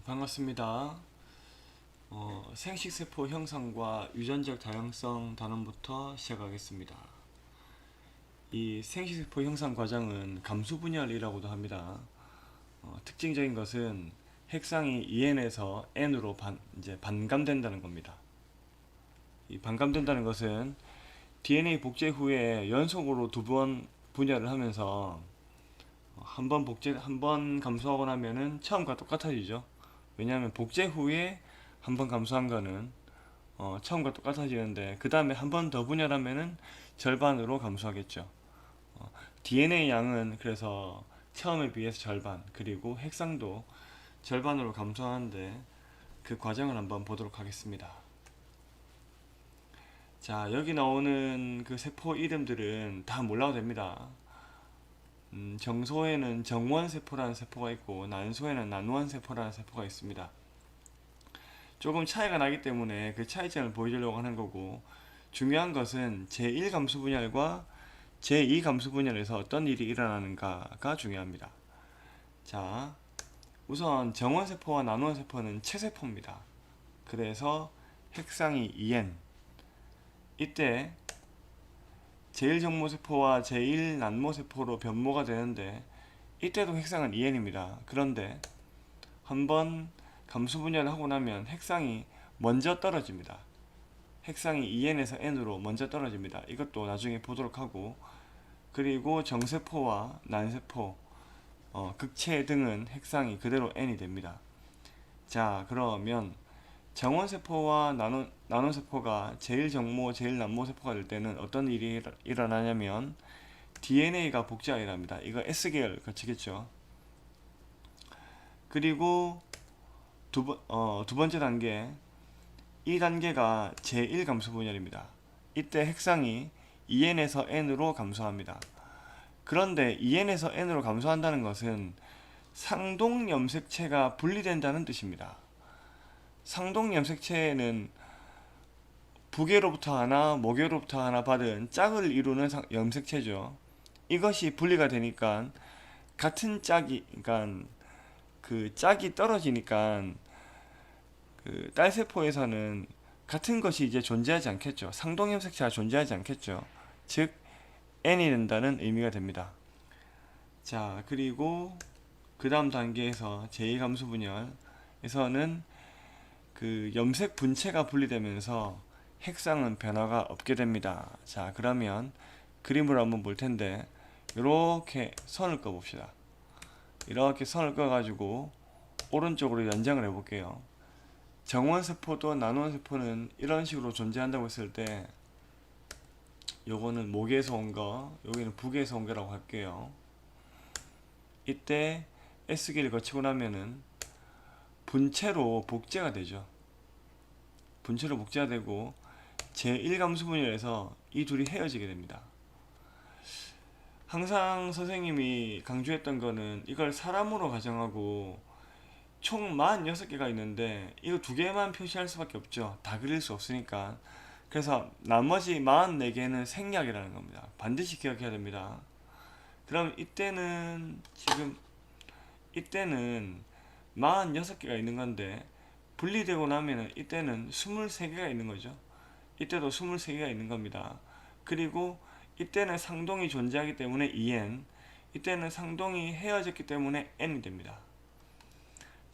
반갑습니다. 생식세포 형성과 유전적 다양성 단원부터 시작하겠습니다. 이 생식세포 형성 과정은 감수분열이라고도 합니다. 특징적인 것은 핵상이 2n에서 n으로 반감된다는 겁니다. 이 반감된다는 것은 DNA 복제 후에 연속으로 두 번 분열을 하면서 한 번 감소하고 나면은 처음과 똑같아지죠. 왜냐하면 복제 후에 한 번 감소한 거는 처음과 똑같아지는데, 그 다음에 한 번 더 분열하면은 절반으로 감소하겠죠. DNA 양은 그래서 처음에 비해서 절반, 그리고 핵상도 절반으로 감소하는데, 그 과정을 한번 보도록 하겠습니다. 자, 여기 나오는 그 세포 이름들은 다 몰라도 됩니다. 정소에는 정원세포라는 세포가 있고 난소에는 난원세포라는 세포가 있습니다. 조금 차이가 나기 때문에 그 차이점을 보여주려고 하는 거고, 중요한 것은 제1감수분열과 제2감수분열에서 어떤 일이 일어나는가가 중요합니다. 자, 우선 정원세포와 난원세포는 체세포입니다. 그래서 핵상이 2n, 이때 제1정모세포와 제1난모세포로 변모가 되는데, 이때도 핵상은 2n입니다. 그런데 한번 감수분열을 하고 나면 핵상이 먼저 떨어집니다. 핵상이 2n에서 n으로 먼저 떨어집니다. 이것도 나중에 보도록 하고, 그리고 정세포와 난세포, 극체 등은 핵상이 그대로 n이 됩니다. 자, 그러면 정원세포와 나노세포가 제1정모, 제1난모세포가 될 때는 어떤 일이 일어나냐면 DNA가 복제가 일어납니다. 이거 S계열 거치겠죠. 그리고 두 번째 단계, 이 단계가 제1감수분열입니다. 이때 핵상이 2n에서 n으로 감소합니다. 그런데 2n에서 n으로 감소한다는 것은 상동염색체가 분리된다는 뜻입니다. 상동염색체는 부계로부터 하나, 모계로부터 하나 받은 짝을 이루는 염색체죠. 이것이 분리가 되니까 같은 짝이, 그러니까 그 짝이 떨어지니까 그 딸세포에서는 같은 것이 이제 존재하지 않겠죠. 상동염색체가 존재하지 않겠죠. 즉 n이 된다는 의미가 됩니다. 자, 그리고 그 다음 단계에서 제2감수분열에서는 그 염색 분체가 분리되면서 핵상은 변화가 없게 됩니다. 자, 그러면 그림으로 한번 볼 텐데, 이렇게 선을 그어 봅시다. 이렇게 선을 그어 가지고 오른쪽으로 연장을 해 볼게요. 정원세포도 난원세포는 이런 식으로 존재한다고 했을 때, 요거는 목에서 온 거, 여기는 북에서 온 거라고 할게요. 이때 S기를 거치고 나면은 분체로 복제가 되죠. 분체로 복제가 되고 제1감수분열에서 이 둘이 헤어지게 됩니다. 항상 선생님이 강조했던 거는 이걸 사람으로 가정하고 총 46개가 있는데 이거 두 개만 표시할 수밖에 없죠. 다 그릴 수 없으니까. 그래서 나머지 44개는 생략이라는 겁니다. 반드시 기억해야 됩니다. 그럼 이때는 46개가 있는 건데, 분리되고 나면은 이때는 23개가 있는 거죠. 이때도 23개가 있는 겁니다. 그리고 이때는 상동이 존재하기 때문에 2n, 이때는 상동이 헤어졌기 때문에 n이 됩니다.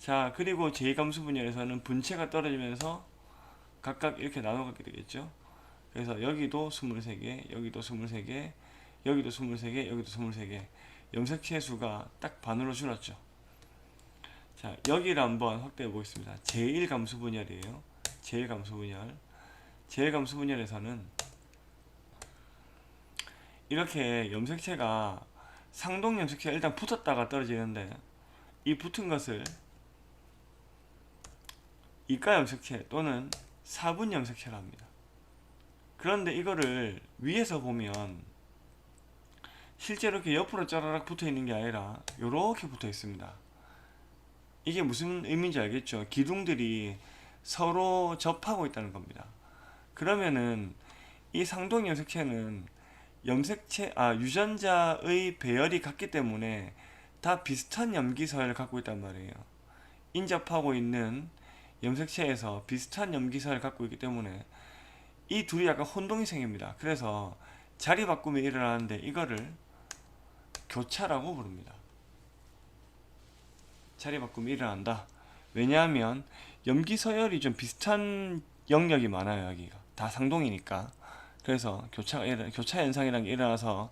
자, 그리고 제2감수분열에서는 분체가 떨어지면서 각각 이렇게 나눠가게 되겠죠. 그래서 여기도 23개, 여기도 23개, 여기도 23개, 여기도 23개, 염색체 수가 딱 반으로 줄었죠. 자, 여기를 한번 확대해 보겠습니다. 제1감수분열이에요. 제1감수분열에서는 이렇게 염색체가 상동 염색체가 일단 붙었다가 떨어지는데, 이 붙은 것을 이가 염색체 또는 사분 염색체라 합니다. 그런데 이거를 위에서 보면 실제로 이렇게 옆으로 짜라락 붙어 있는 게 아니라 이렇게 붙어 있습니다. 이게 무슨 의미인지 알겠죠? 기둥들이 서로 접하고 있다는 겁니다. 그러면은 이 상동 염색체는 유전자의 배열이 같기 때문에 다 비슷한 염기서열을 갖고 있단 말이에요. 인접하고 있는 염색체에서 비슷한 염기사를 갖고 있기 때문에 이 둘이 약간 혼동이 생깁니다. 그래서 자리 바꿈이 일어나는데 이거를 교차라고 부릅니다. 자리 바꿈이 일어난다. 왜냐하면 염기 서열이 좀 비슷한 영역이 많아요. 여기가 다 상동이니까. 그래서 교차 현상이라는 게 일어나서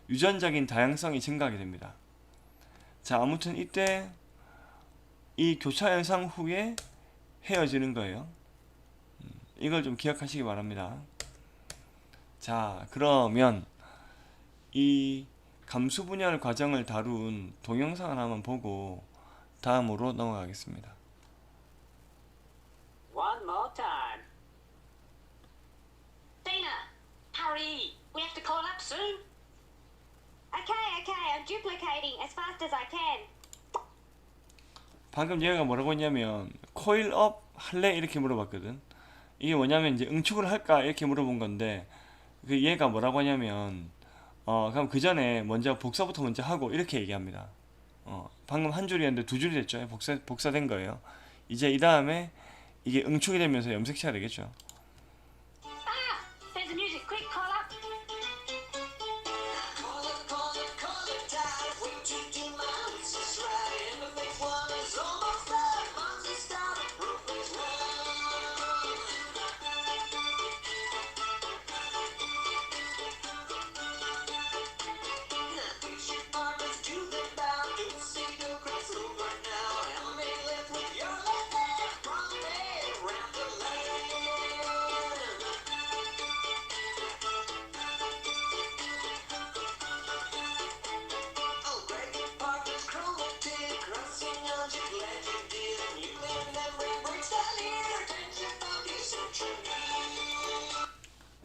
유전적인 다양성이 증가하게 됩니다. 자, 아무튼 이때 이 교차 현상 후에 헤어지는 거예요. 이걸 좀 기억하시기 바랍니다. 자, 그러면 이 감수 분열 과정을 다룬 동영상을 한번 보고 다음으로 넘어가겠습니다. One more time. Dana, hurry. We have to call up soon. Okay, I'm duplicating as fast as I can. 방금 얘가 뭐라고 했냐면 코일업 할래? 이렇게 물어봤거든. 이게 뭐냐면 이제 응축을 할까? 이렇게 물어본 건데 그 얘가 뭐라고 하냐면 그럼 그 전에 먼저 복사부터 먼저 하고 이렇게 얘기합니다. 방금 한 줄이었는데 두 줄이 됐죠. 복사된 거예요. 이제 이 다음에 이게 응축이 되면서 염색체가 되겠죠. Ah, there's the music. Quick, call up.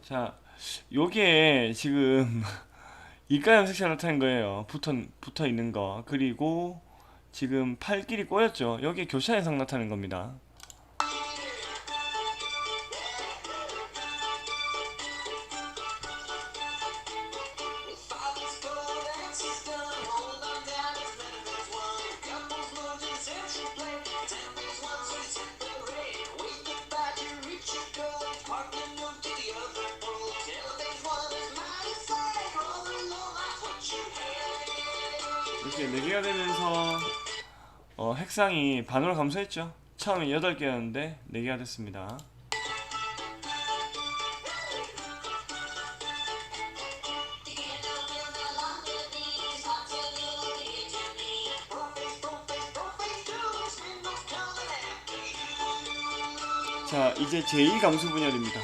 자, 요게 지금 이가 염색체가 나타낸 거예요. 붙어 있는 거. 그리고 지금 팔끼리 꼬였죠. 여기에 교차 현상 나타낸 겁니다. 이렇게 4개가 되면서 핵상이 반으로 감소했죠. 처음에 8개였는데 4개가 됐습니다. 자, 이제 제2감수 분열입니다.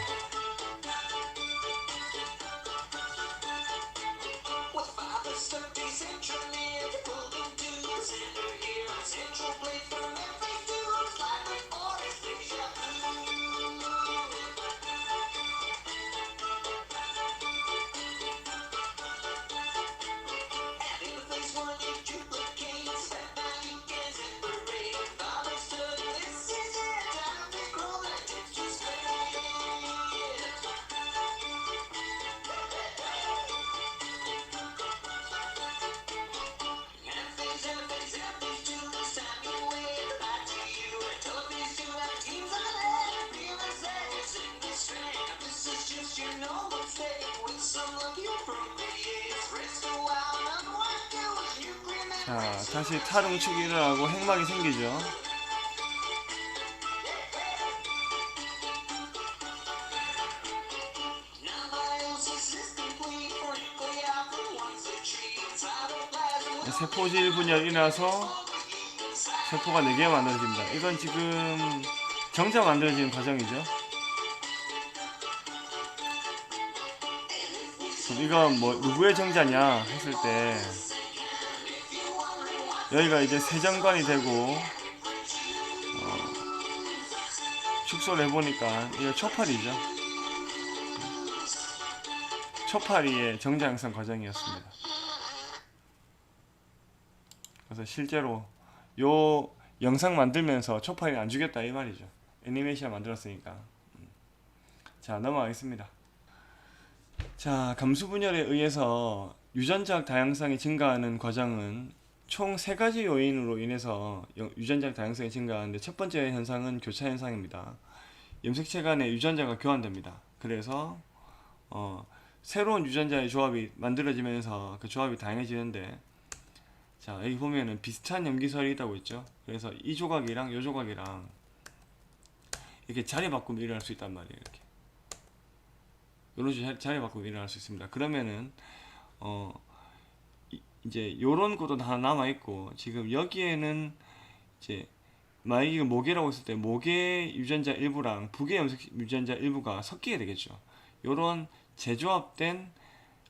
자, 다시 탈응축이 일어나고 핵막이 생기죠. 세포질 분열이 일어나서 세포가 4개가 만들어집니다. 이건 지금 정자 만들어지는 과정이죠. 이건 뭐 누구의 정자냐 했을 때 여기가 이제 세정관이 되고 축소를 해보니까 이거 초파리죠. 초파리의 정자 형성 과정이었습니다. 그래서 실제로 요 영상 만들면서 초파리를 안 죽였다 이 말이죠. 애니메이션 만들었으니까. 자, 넘어가겠습니다. 자, 감수 분열에 의해서 유전적 다양성이 증가하는 과정은 총 세 가지 요인으로 인해서 유전자 다양성이 증가하는데, 첫 번째 현상은 교차 현상입니다. 염색체 간의 유전자가 교환됩니다. 그래서 새로운 유전자의 조합이 만들어지면서 그 조합이 다양해지는데, 자, 여기 보면은 비슷한 염기설이 있다고 했죠. 그래서 이 조각이랑 이 조각이랑 이렇게 자리 바꾸면 일어날 수 있단 말이에요. 이렇게 이런 식으로 자리 바꾸면 일어날 수 있습니다. 그러면은 이제 요런 것도 하나 남아 있고, 지금 여기에는 이제 만약에 이거 모계라고 했을 때 모계 유전자 일부랑 부계 염색 유전자 일부가 섞이게 되겠죠. 요런 재조합된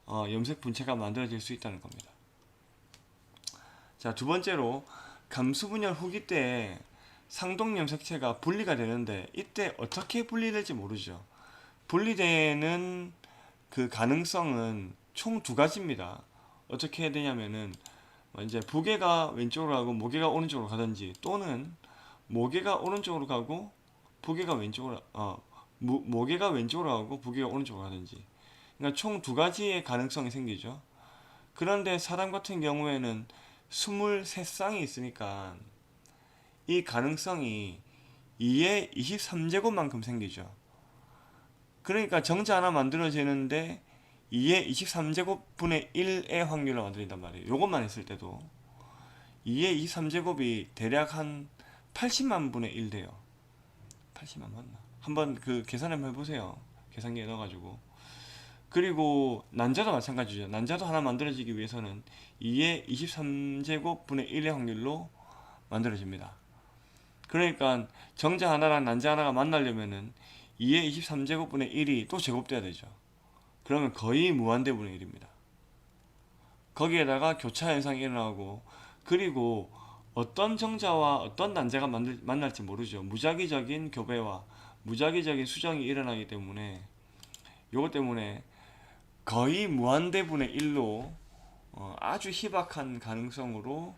염색 분체가 만들어질 수 있다는 겁니다. 자, 두 번째로 감수분열 후기 때 상동 염색체가 분리가 되는데, 이때 어떻게 분리될지 모르죠. 분리되는 그 가능성은 총 두 가지입니다. 어떻게 해야 되냐면은 이제 부계가 왼쪽으로 가고 모계가 오른쪽으로 가든지, 또는 모계가 오른쪽으로 가고 부계가 왼쪽으로 모계가 왼쪽으로 가고 부계가 오른쪽으로 가든지. 그러니까 총 두 가지의 가능성이 생기죠. 그런데 사람 같은 경우에는 23쌍이 있으니까 이 가능성이 2의 23제곱만큼 생기죠. 그러니까 정자 하나 만들어지는데 2의 23제곱분의 1의 확률로 만들어진단 말이에요. 요것만 했을 때도 2의 23제곱이 대략 한 80만 분의 1 돼요. 80만 맞나? 한번 그 계산 한번 해보세요. 계산기에 넣어가지고. 그리고 난자도 마찬가지죠. 난자도 하나 만들어지기 위해서는 2의 23제곱분의 1의 확률로 만들어집니다. 그러니까 정자 하나랑 난자 하나가 만나려면은 2의 23제곱분의 1이 또 제곱돼야 되죠. 그러면 거의 무한대분의 1입니다. 거기에다가 교차 현상이 일어나고, 그리고 어떤 정자와 어떤 난자가 만날지 모르죠. 무작위적인 교배와 무작위적인 수정이 일어나기 때문에, 요것 때문에 거의 무한대분의 1로 아주 희박한 가능성으로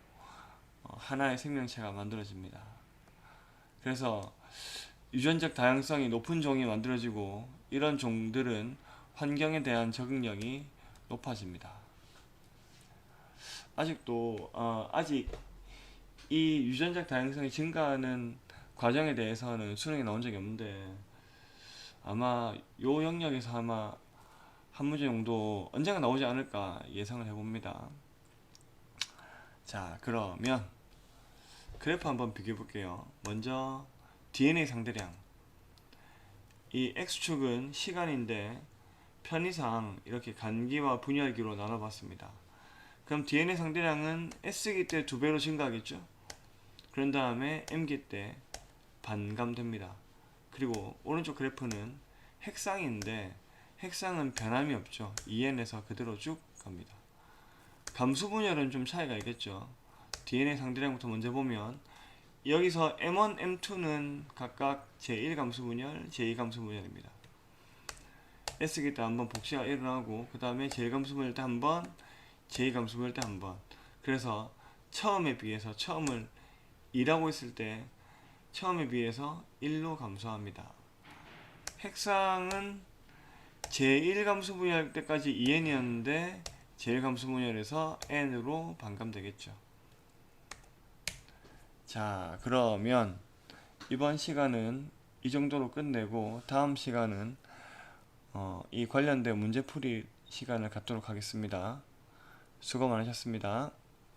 하나의 생명체가 만들어집니다. 그래서 유전적 다양성이 높은 종이 만들어지고, 이런 종들은 환경에 대한 적응력이 높아집니다. 아직 이 유전적 다양성이 증가하는 과정에 대해서는 수능에 나온 적이 없는데, 아마 요 영역에서 아마 한 문제 정도 언젠가 나오지 않을까 예상을 해봅니다. 자, 그러면 그래프 한번 비교해 볼게요. 먼저 DNA 상대량. 이 X축은 시간인데 편의상 이렇게 간기와 분열기로 나눠봤습니다. 그럼 DNA 상대량은 S기 때 2배로 증가하겠죠? 그런 다음에 M기 때 반감됩니다. 그리고 오른쪽 그래프는 핵상인데, 핵상은 변함이 없죠. 2n에서 그대로 쭉 갑니다. 감수 분열은 좀 차이가 있겠죠. DNA 상대량부터 먼저 보면, 여기서 M1, M2는 각각 제1 감수 분열, 제2 감수 분열입니다. S기 때 한번 복시가 일어나고, 그 다음에 제1 감수 분열 때 한번, 제2 감수 분열 때 한번. 그래서 처음에 비해서, 처음을 2라고 했을 때 처음에 비해서 1로 감소합니다. 핵상은 제1 감수 분열 때까지 2n이었는데 제1 감수 분열에서 n으로 반감되겠죠. 자, 그러면 이번 시간은 이 정도로 끝내고, 다음 시간은 이 관련된 문제풀이 시간을 갖도록 하겠습니다. 수고 많으셨습니다.